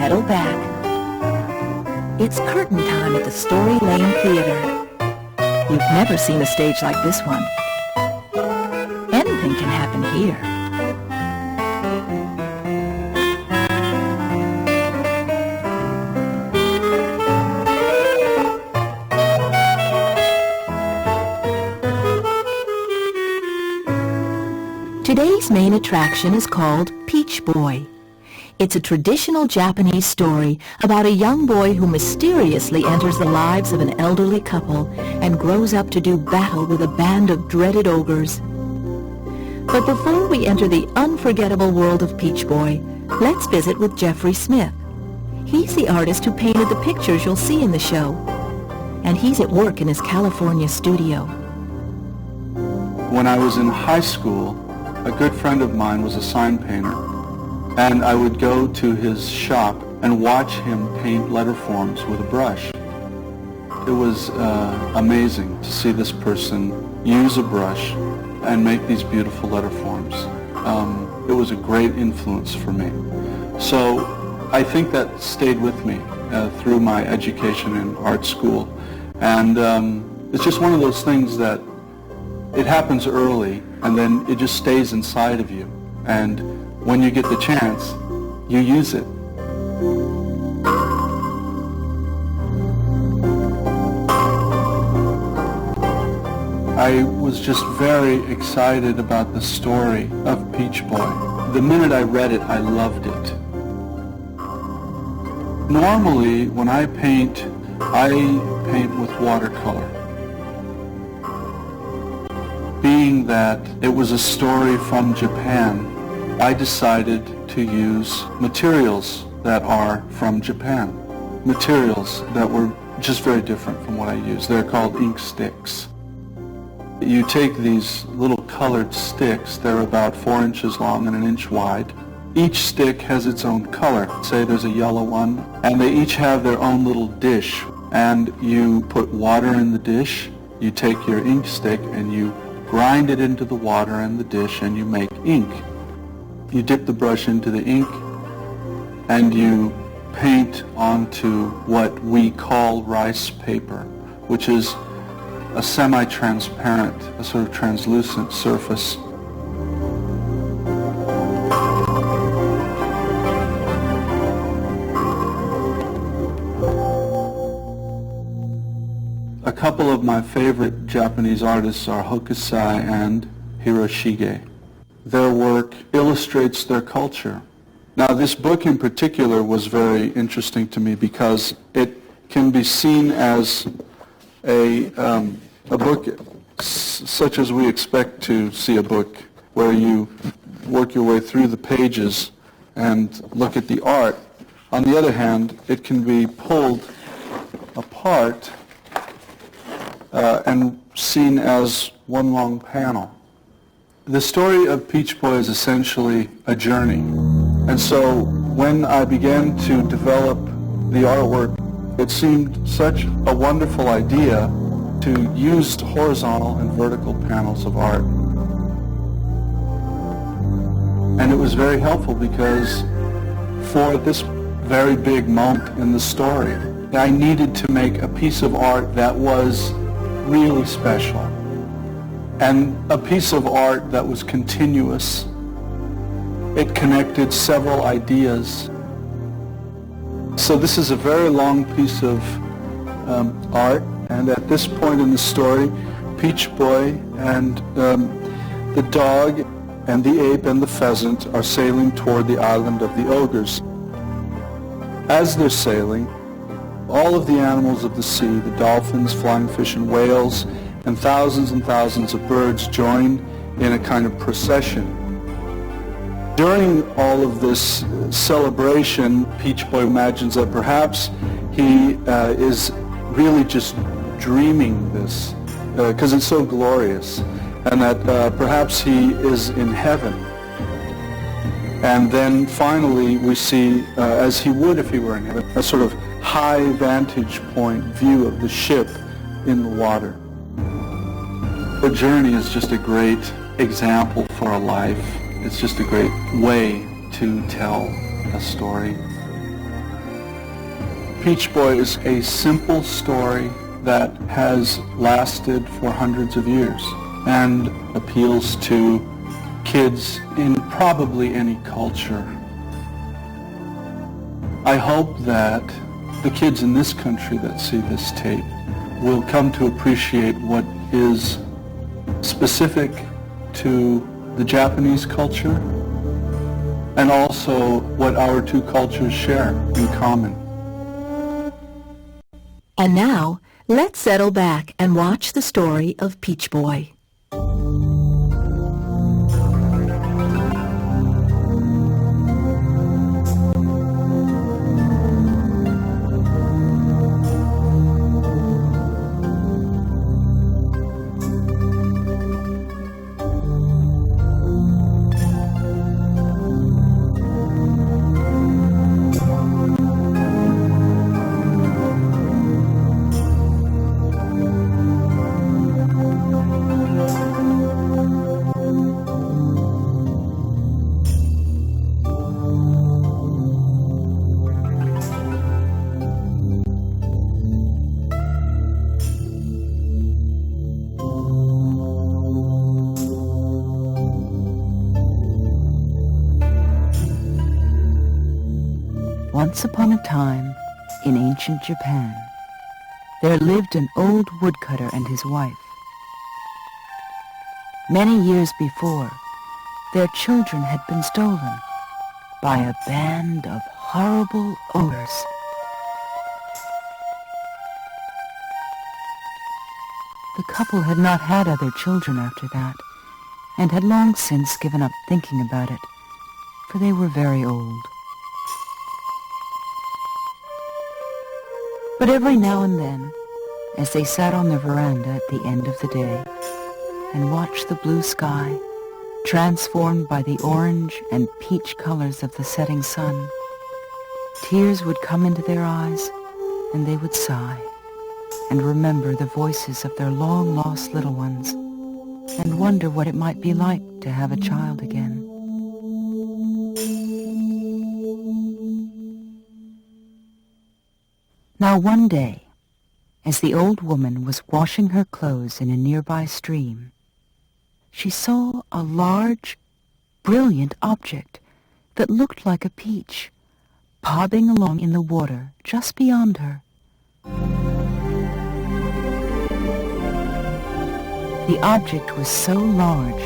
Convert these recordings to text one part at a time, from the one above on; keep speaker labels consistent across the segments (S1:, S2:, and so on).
S1: settle back. It's curtain time at the Story Lane Theater. You've never seen a stage like this one. Anything can happen here. Today's main attraction is called Peachboy. It's a traditional Japanese story about a young boy who mysteriously enters the lives of an elderly couple and grows up to do battle with a band of dreaded ogres. But before we enter the unforgettable world of Peachboy, let's visit with Jeffrey Smith. He's the artist who painted the pictures you'll see in the show, and he's at work in his California studio.
S2: When I was in high school, a good friend of mine was a sign painter, and I would go to his shop and watch him paint letter forms with a brush. It was amazing to see this person use a brush and make these beautiful letter forms. It was a great influence for me. So I think that stayed with me through my education in art school. And it's just one of those things that it happens early, and then it just stays inside of you. And when you get the chance, you use it. I was just very excited about the story of Peachboy. The minute I read it, I loved it. Normally, when I paint with watercolor. Being that it was a story from Japan, I decided to use materials that are from Japan. Materials that were just very different from what I use. They're called ink sticks. You take these little colored sticks, they're about 4 inches long and 1 inch wide. Each stick has its own color. Say there's a yellow one, and they each have their own little dish. And you put water in the dish, you take your ink stick and you grind it into the water and the dish, and you make ink. You dip the brush into the ink, and you paint onto what we call rice paper, which is a semi-transparent, a sort of translucent surface. A couple of my favorite Japanese artists are Hokusai and Hiroshige. Their work illustrates their culture. Now, this book in particular was very interesting to me because it can be seen as a book such as we expect to see a book, where you work your way through the pages and look at the art. On the other hand, it can be pulled apart and seen as one long panel. The story of Peachboy is essentially a journey. And so when I began to develop the artwork, it seemed such a wonderful idea to use horizontal and vertical panels of art. And it was very helpful because for this very big moment in the story, I needed to make a piece of art that was really special, and a piece of art that was continuous. It connected several ideas. So this is a very long piece of art, and at this point in the story, Peachboy and the dog and the ape and the pheasant are sailing toward the island of the ogres. As they're sailing, all of the animals of the sea, the dolphins, flying fish, and whales, and thousands of birds join in a kind of procession. During all of this celebration, Peachboy imagines that perhaps he is really just dreaming this, because it's so glorious, and that perhaps he is in heaven. And then finally we see, as he would if he were in heaven, a sort of high vantage point view of the ship in the water. The journey is just a great example for a life. It's just a great way to tell a story. Peachboy is a simple story that has lasted for hundreds of years and appeals to kids in probably any culture. I hope that the kids in this country that see this tape will come to appreciate what is specific to the Japanese culture and also what our two cultures share in common.
S1: And now, let's settle back and watch the story of Peachboy. Once upon a time, in ancient Japan, there lived an old woodcutter and his wife. Many years before, their children had been stolen by a band of horrible ogres. The couple had not had other children after that, and had long since given up thinking about it, for they were very old. But every now and then, as they sat on the veranda at the end of the day and watched the blue sky transformed by the orange and peach colors of the setting sun, tears would come into their eyes and they would sigh and remember the voices of their long-lost little ones and wonder what it might be like to have a child again. Now one day, as the old woman was washing her clothes in a nearby stream, she saw a large, brilliant object that looked like a peach bobbing along in the water just beyond her. The object was so large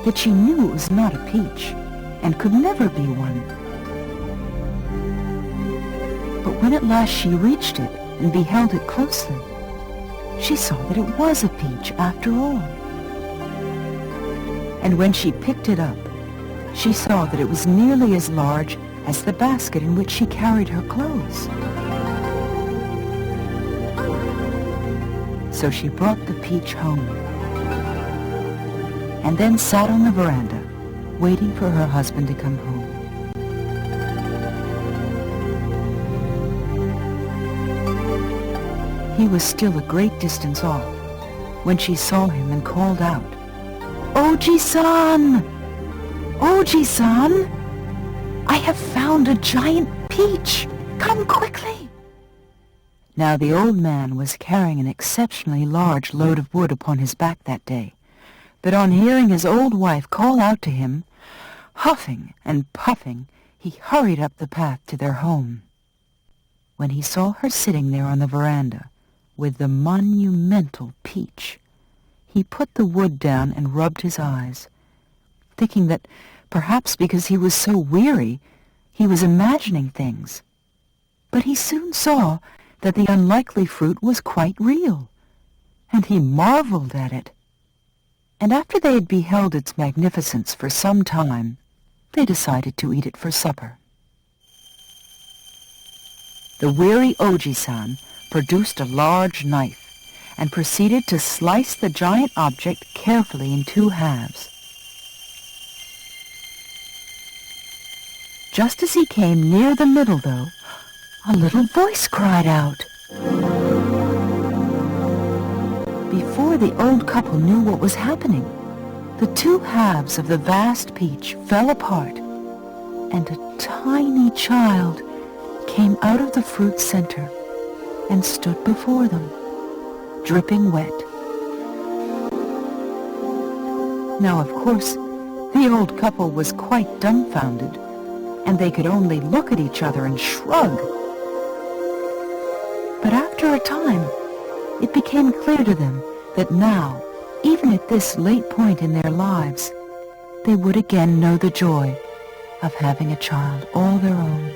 S1: that she knew it was not a peach and could never be one. But when at last she reached it and beheld it closely, she saw that it was a peach after all. And when she picked it up, she saw that it was nearly as large as the basket in which she carried her clothes. So she brought the peach home, and then sat on the veranda, waiting for her husband to come home. He was still a great distance off when she saw him and called out, "Oji-san! Oji-san! I have found a giant peach! Come quickly!" Now the old man was carrying an exceptionally large load of wood upon his back that day, but on hearing his old wife call out to him, huffing and puffing, he hurried up the path to their home. When he saw her sitting there on the veranda, with the monumental peach, he put the wood down and rubbed his eyes, thinking that perhaps because he was so weary, he was imagining things. But he soon saw that the unlikely fruit was quite real, and he marveled at it. And after they had beheld its magnificence for some time, they decided to eat it for supper. The weary Oji-san produced a large knife and proceeded to slice the giant object carefully in two halves. Just as he came near the middle, though, a little voice cried out. Before the old couple knew what was happening, the two halves of the vast peach fell apart, and a tiny child came out of the fruit's center, and stood before them, dripping wet. Now, of course, the old couple was quite dumbfounded, and they could only look at each other and shrug. But after a time, it became clear to them that now, even at this late point in their lives, they would again know the joy of having a child all their own.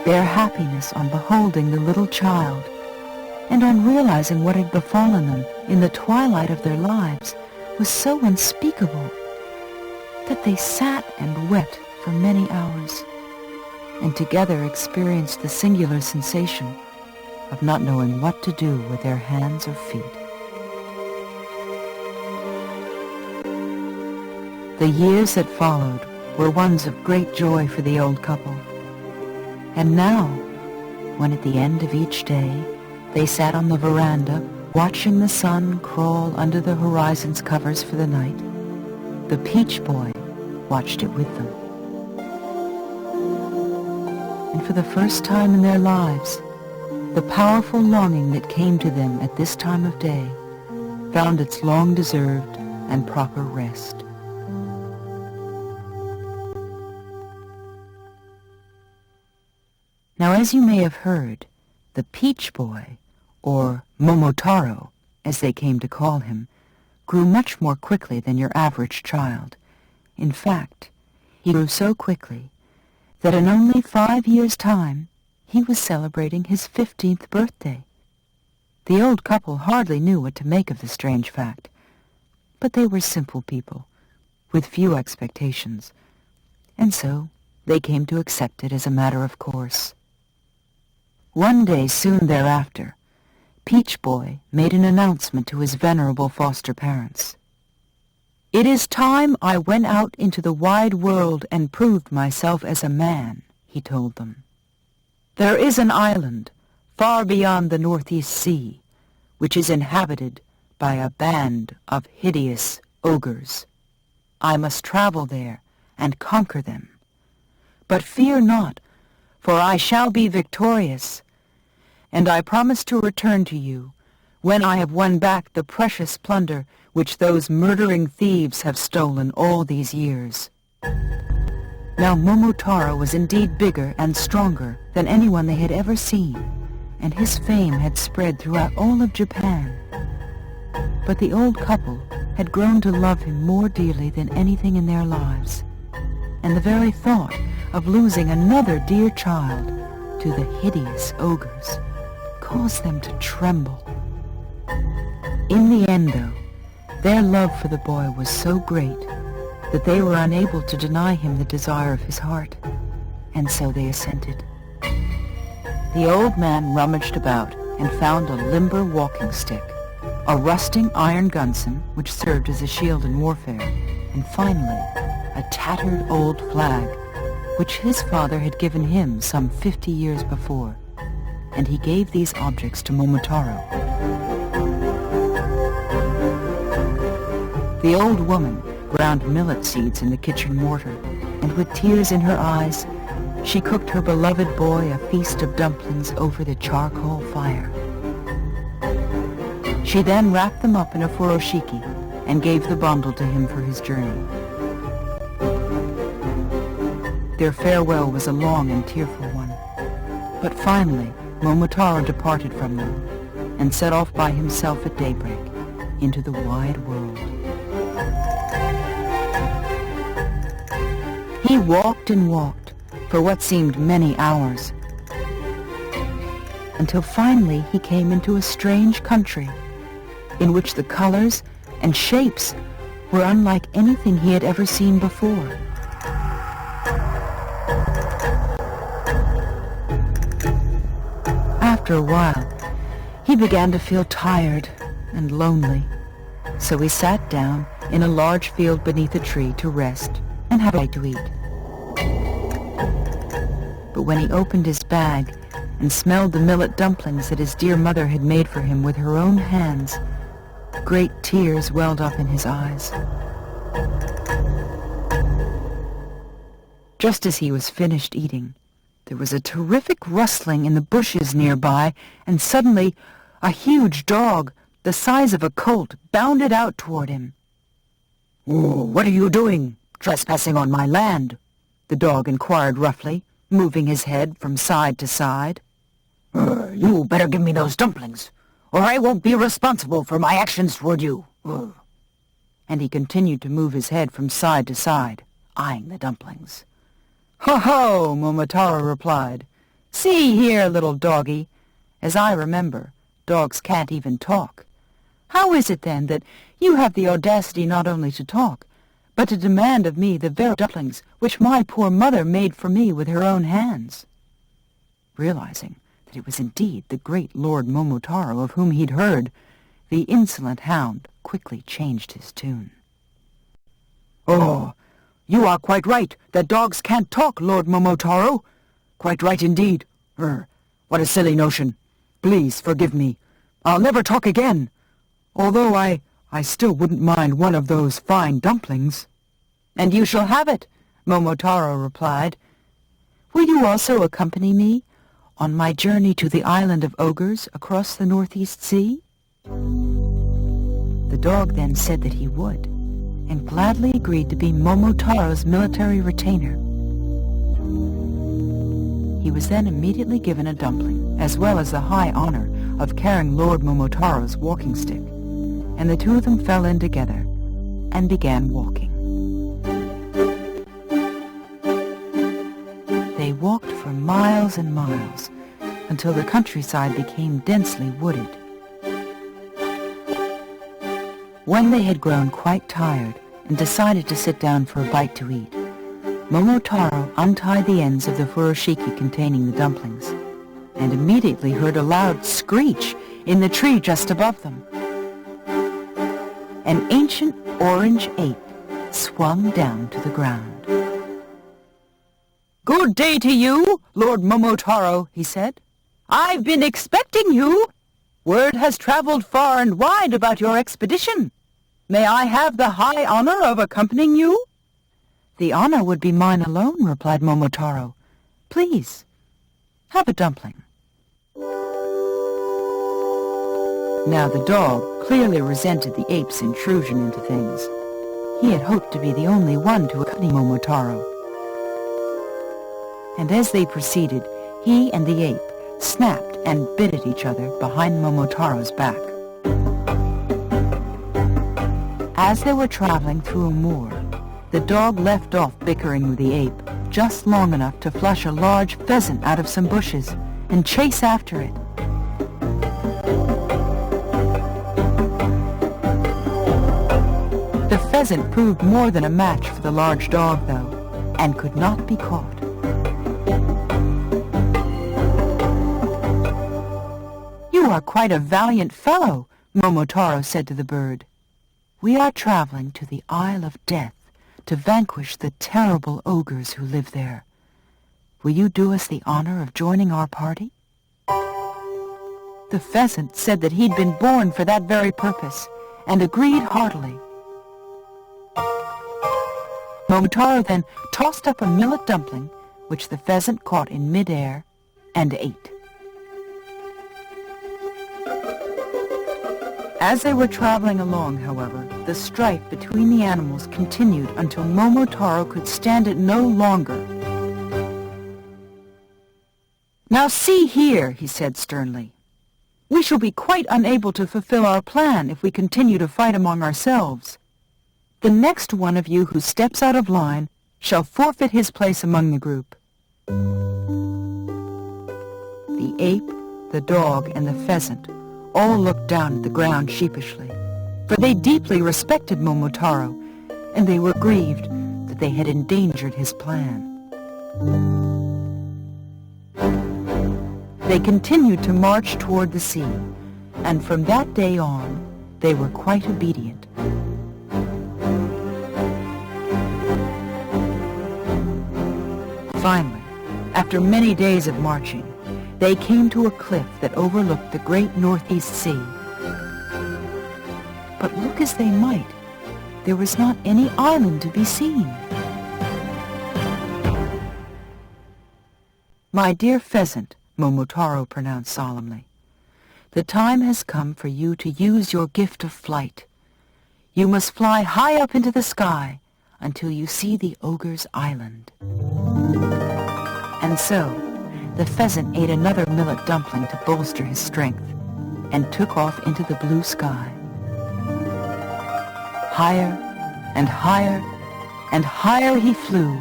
S1: Their happiness on beholding the little child and on realizing what had befallen them in the twilight of their lives was so unspeakable that they sat and wept for many hours, and together experienced the singular sensation of not knowing what to do with their hands or feet. The years that followed were ones of great joy for the old couple. And now, when at the end of each day they sat on the veranda watching the sun crawl under the horizon's covers for the night, the Peachboy watched it with them. And for the first time in their lives, the powerful longing that came to them at this time of day found its long-deserved and proper rest. Now, as you may have heard, the Peachboy, or Momotaro, as they came to call him, grew much more quickly than your average child. In fact, he grew so quickly that in only 5 years' time he was celebrating his 15th birthday. The old couple hardly knew what to make of the strange fact, but they were simple people, with few expectations, and so they came to accept it as a matter of course. One day soon thereafter, Peachboy made an announcement to his venerable foster parents. "It is time I went out into the wide world and proved myself as a man," he told them. "There is an island far beyond the Northeast Sea, which is inhabited by a band of hideous ogres. I must travel there and conquer them. But fear not, for I shall be victorious, and I promise to return to you when I have won back the precious plunder which those murdering thieves have stolen all these years." Now Momotaro was indeed bigger and stronger than anyone they had ever seen, and his fame had spread throughout all of Japan. But the old couple had grown to love him more dearly than anything in their lives, and the very thought of losing another dear child to the hideous ogres caused them to tremble. In the end, though, their love for the boy was so great that they were unable to deny him the desire of his heart, and so they assented. The old man rummaged about and found a limber walking stick, a rusting iron gunson which served as a shield in warfare, and finally a tattered old flag which his father had given him some 50 years before, and he gave these objects to Momotaro. The old woman ground millet seeds in the kitchen mortar, and with tears in her eyes, she cooked her beloved boy a feast of dumplings over the charcoal fire. She then wrapped them up in a furoshiki and gave the bundle to him for his journey. Their farewell was a long and tearful one, but finally Momotaro departed from them and set off by himself at daybreak into the wide world. He walked and walked for what seemed many hours, until finally he came into a strange country in which the colors and shapes were unlike anything he had ever seen before. After a while, he began to feel tired and lonely, so he sat down in a large field beneath a tree to rest and have a bite to eat. But when he opened his bag and smelled the millet dumplings that his dear mother had made for him with her own hands, great tears welled up in his eyes. Just as he was finished eating,
S3: There was a terrific rustling in the bushes nearby, and suddenly a huge dog, the size of a colt, bounded out toward him. "Oh, what are you doing, trespassing on my land?" the dog inquired roughly, moving his head from side to side. "You better give me those dumplings, or I won't be responsible for my actions toward you." And he continued to move his head from side to side, eyeing the dumplings. "Ho-ho," Momotaro replied. "See here, little doggy. As I remember, dogs can't even talk. How is it, then, that you have the audacity not only to talk, but to demand of me the very dumplings which my poor mother made for me with her own hands?" Realizing that it was indeed the great Lord Momotaro of whom he'd heard, the insolent hound quickly changed his tune. "Oh, you are quite right that dogs can't talk, Lord Momotaro. Quite right indeed. What a silly notion. Please forgive me. I'll never talk again, although I still wouldn't mind one of those fine dumplings." "And you shall have it," Momotaro replied. "Will you also accompany me on my journey to the island of ogres across the Northeast Sea?" The dog then said that he would, and gladly agreed to be Momotaro's military retainer. He was then immediately given a dumpling, as well as the high honor of carrying Lord Momotaro's walking stick, and the two of them fell in together and began walking. They walked for miles and miles until the countryside became densely wooded. When they had grown quite tired and decided to sit down for a bite to eat, Momotaro untied the ends of the furoshiki containing the dumplings, and immediately heard a loud screech in the tree just above them. An ancient orange ape swung down to the ground. "Good day to you, Lord Momotaro," he said. "I've been expecting you. Word has traveled far and wide about your expedition. May I have the high honor of accompanying you?" "The honor would be mine alone," replied Momotaro. "Please, have a dumpling." Now the dog clearly resented the ape's intrusion into things. He had hoped to be the only one to accompany Momotaro. And as they proceeded, he and the ape snapped and bit at each other behind Momotaro's back. As they were traveling through a moor, the dog left off bickering with the ape just long enough to flush a large pheasant out of some bushes and chase after it. The pheasant proved more than a match for the large dog, though, and could not be caught. "You are quite a valiant fellow," Momotaro said to the bird. "We are traveling to the Isle of Death to vanquish the terrible ogres who live there. Will you do us the honor of joining our party?" The pheasant said that he'd been born for that very purpose, and agreed heartily. Momotaro then tossed up a millet dumpling, which the pheasant caught in mid-air and ate. As they were traveling along, however, the strife between the animals continued until Momotaro could stand it no longer. "Now see here," he said sternly. "We shall be quite unable to fulfill our plan if we continue to fight among ourselves. The next one of you who steps out of line shall forfeit his place among the group." The ape, the dog, and the pheasant all looked down at the ground sheepishly, for they deeply respected Momotaro, and they were grieved that they had endangered his plan. They continued to march toward the sea, and from that day on, they were quite obedient. Finally, after many days of marching, they came to a cliff that overlooked the great Northeast Sea. But look as they might, there was not any island to be seen. "My dear pheasant," Momotaro pronounced solemnly, "the time has come for you to use your gift of flight. You must fly high up into the sky until you see the ogre's island." And so, the pheasant ate another millet dumpling to bolster his strength and took off into the blue sky. Higher and higher and higher he flew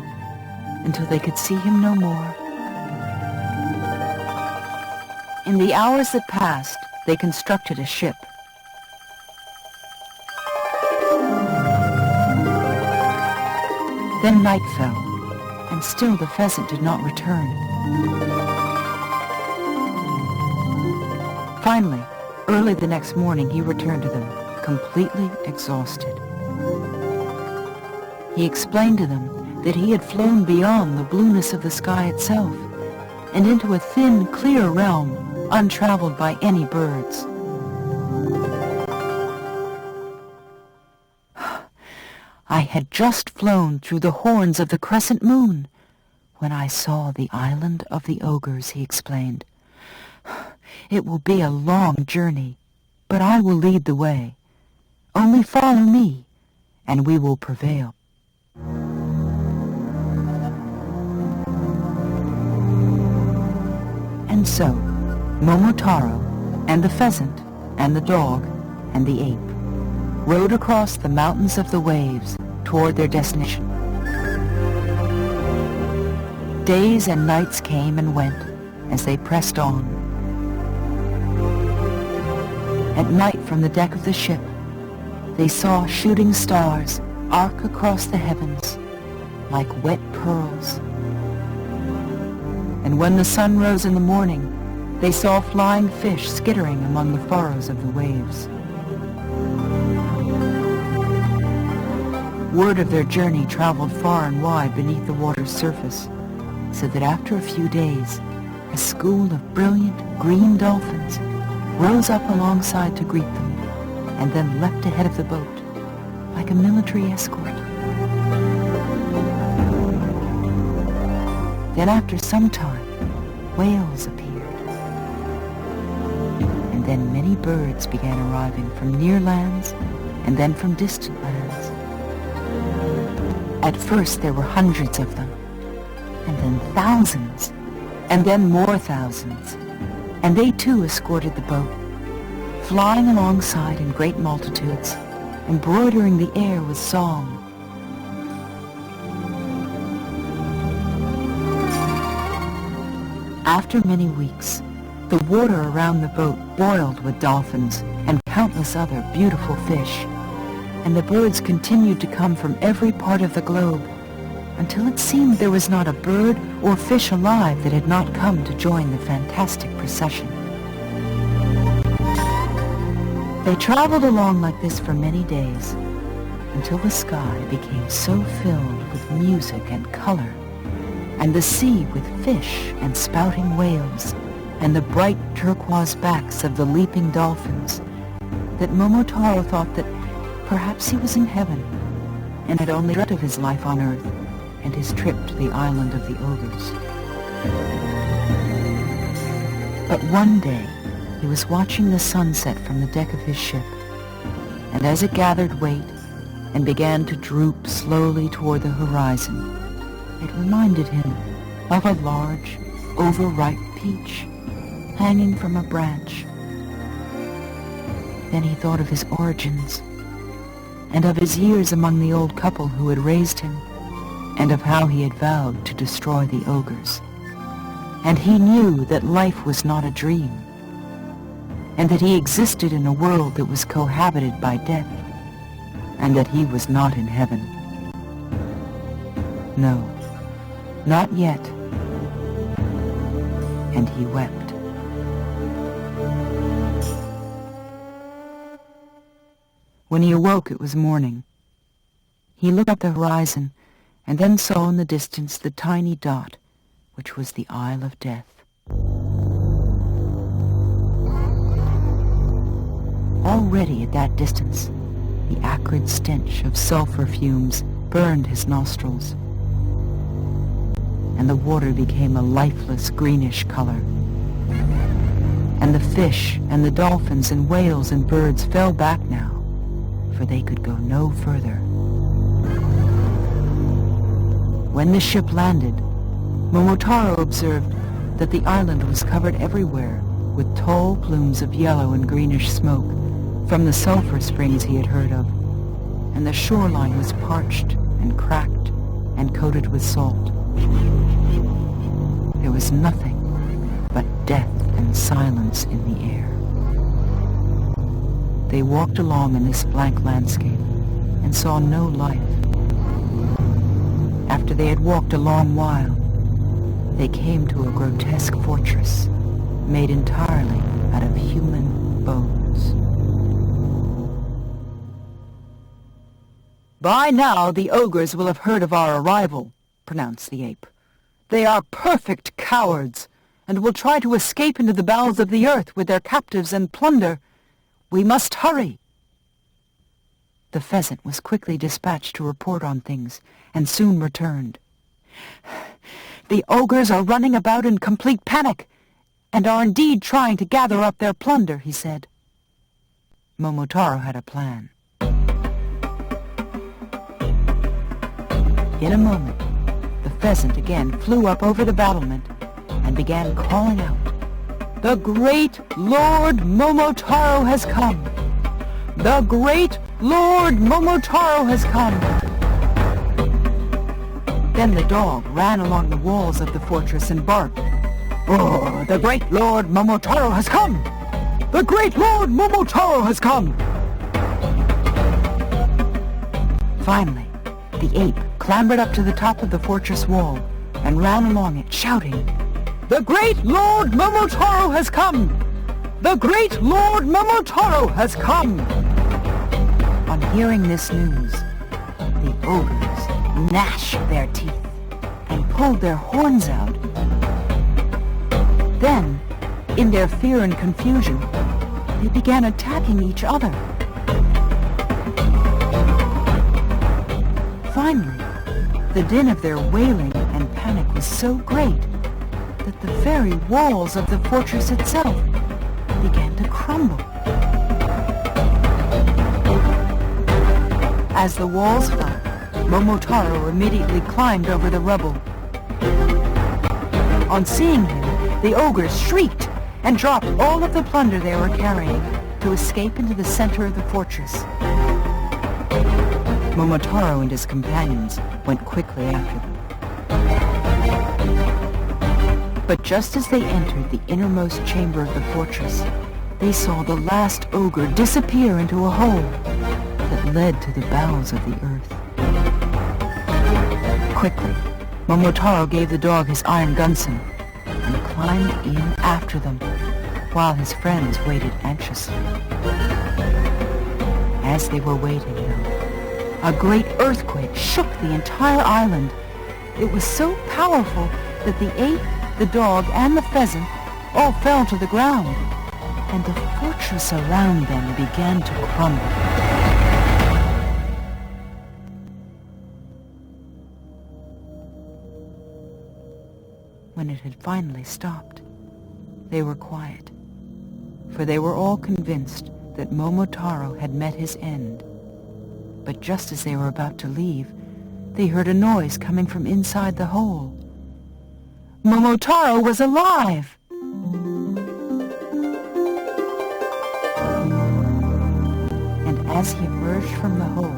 S3: until they could see him no more. In the hours that passed, they constructed a ship. Then night fell, and still the pheasant did not return. Finally, early the next morning, he returned to them, completely exhausted. He explained to them that he had flown beyond the blueness of the sky itself and into a thin, clear realm untraveled by any birds. "I had just flown through the horns of the crescent moon when I saw the island of the ogres," he explained. "It will be a long journey, but I will lead the way. Only follow me, and we will prevail." And so, Momotaro, and the pheasant, and the dog, and the ape rode across the mountains of the waves toward their destination. Days and nights came and went as they pressed on. At night, from the deck of the ship, they saw shooting stars arc across the heavens like wet pearls. And when the sun rose in the morning, they saw flying fish skittering among the furrows of the waves. Word of their journey traveled far and wide beneath the water's surface, so that after a few days, a school of brilliant green dolphins rose up alongside to greet them, and then leapt ahead of the boat, like a military escort. Then after some time, whales appeared. And then many birds began arriving from near lands and then from distant lands. At first there were hundreds of them, and then thousands, and then more thousands. And they too escorted the boat, flying alongside in great multitudes, embroidering the air with song. After many weeks, the water around the boat boiled with dolphins and countless other beautiful fish, and the birds continued to come from every part of the globe, until it seemed there was not a bird or fish alive that had not come to join the fantastic procession. They traveled along like this for many days, until the sky became so filled with music and color, and the sea with fish and spouting whales, and the bright turquoise backs of the leaping dolphins, that Momotaro thought that perhaps he was in heaven, and had only dreamt of his life on earth and his trip to the island of the ogres. But one day, he was watching the sunset from the deck of his ship, and as it gathered weight and began to droop slowly toward the horizon, it reminded him of a large, overripe peach hanging from a branch. Then he thought of his origins, and of his years among the old couple who had raised him, and of how he had vowed to destroy the ogres. And he knew that life was not a dream, and that he existed in a world that was cohabited by death, and that he was not in heaven. No, not yet. And he wept. When he awoke, it was morning. He looked up the horizon and then saw in the distance the tiny dot, which was the Isle of Death. Already at that distance, the acrid stench of sulfur fumes burned his nostrils. and the water became a lifeless greenish color. And the fish and the dolphins and whales and birds fell back now, for they could go no further. When the ship landed, Momotaro observed that the island was covered everywhere with tall plumes of yellow and greenish smoke from the sulfur springs he had heard of, and the shoreline was parched and cracked and coated with salt. There was nothing but death and silence in the air. They walked along in this blank landscape and saw no life. After they had walked a long while, they came to a grotesque fortress made entirely out of human bones. "By now the ogres will have heard of our arrival," pronounced the ape. "They are perfect cowards, and will try to escape into the bowels of the earth with their captives and plunder. We must hurry." The pheasant was quickly dispatched to report on things, and soon returned. "The ogres are running about in complete panic, and are indeed trying to gather up their plunder," he said. Momotaro had a plan. In a moment, the pheasant again flew up over the battlement and began calling out, "The great Lord Momotaro has come! The great Lord Momotaro has come!" Then the dog ran along the walls of the fortress and barked, "Oh, the great Lord Momotaro has come! The great Lord Momotaro has come!" Finally, the ape clambered up to the top of the fortress wall and ran along it, shouting, "The great Lord Momotaro has come! The great Lord Momotaro has come!" On hearing this news, the ogres gnashed their teeth and pulled their horns out. Then, in their fear and confusion, they began attacking each other. Finally, the din of their wailing and panic was so great that the very walls of the fortress itself began to crumble. As the walls fell, Momotaro immediately climbed over the rubble. On seeing him, the ogres shrieked and dropped all of the plunder they were carrying to escape into the center of the fortress. Momotaro and his companions went quickly after them. But just as they entered the innermost chamber of the fortress, they saw the last ogre disappear into a hole that led to the bowels of the earth. Quickly, Momotaro gave the dog his iron gunson and climbed in after them, while his friends waited anxiously. As they were waiting, though, a great earthquake shook the entire island. It was so powerful that the ape, the dog, and the pheasant all fell to the ground, and the fortress around them began to crumble. When it had finally stopped, they were quiet, for they were all convinced that Momotaro had met his end. But just as they were about to leave, they heard a noise coming from inside the hole. Momotaro was alive! And as he emerged from the hole,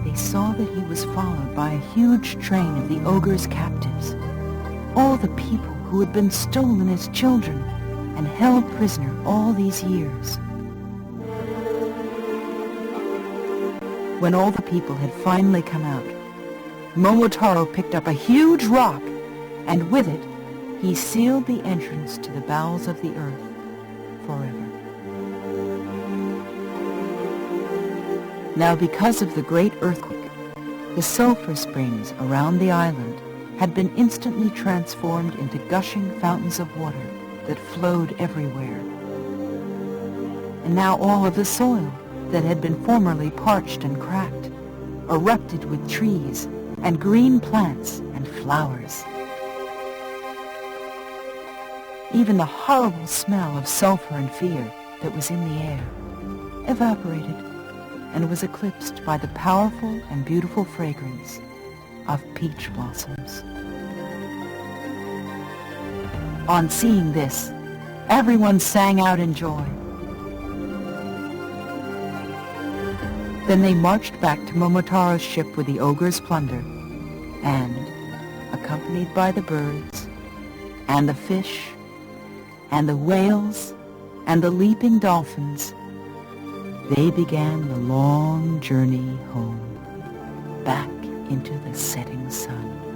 S3: they saw that he was followed by a huge train of the ogre's captives, all the people who had been stolen as children and held prisoner all these years. When all the people had finally come out, Momotaro picked up a huge rock, and with it, he sealed the entrance to the bowels of the earth forever. Now, because of the great earthquake, the sulfur springs around the island had been instantly transformed into gushing fountains of water that flowed everywhere. And now all of the soil that had been formerly parched and cracked erupted with trees and green plants and flowers. Even the horrible smell of sulfur and fear that was in the air evaporated and was eclipsed by the powerful and beautiful fragrance of peach blossoms. On seeing this, everyone sang out in joy. Then they marched back to Momotaro's ship with the ogre's plunder, and, accompanied by the birds, and the fish, and the whales, and the leaping dolphins, they began the long journey home, back into the setting sun.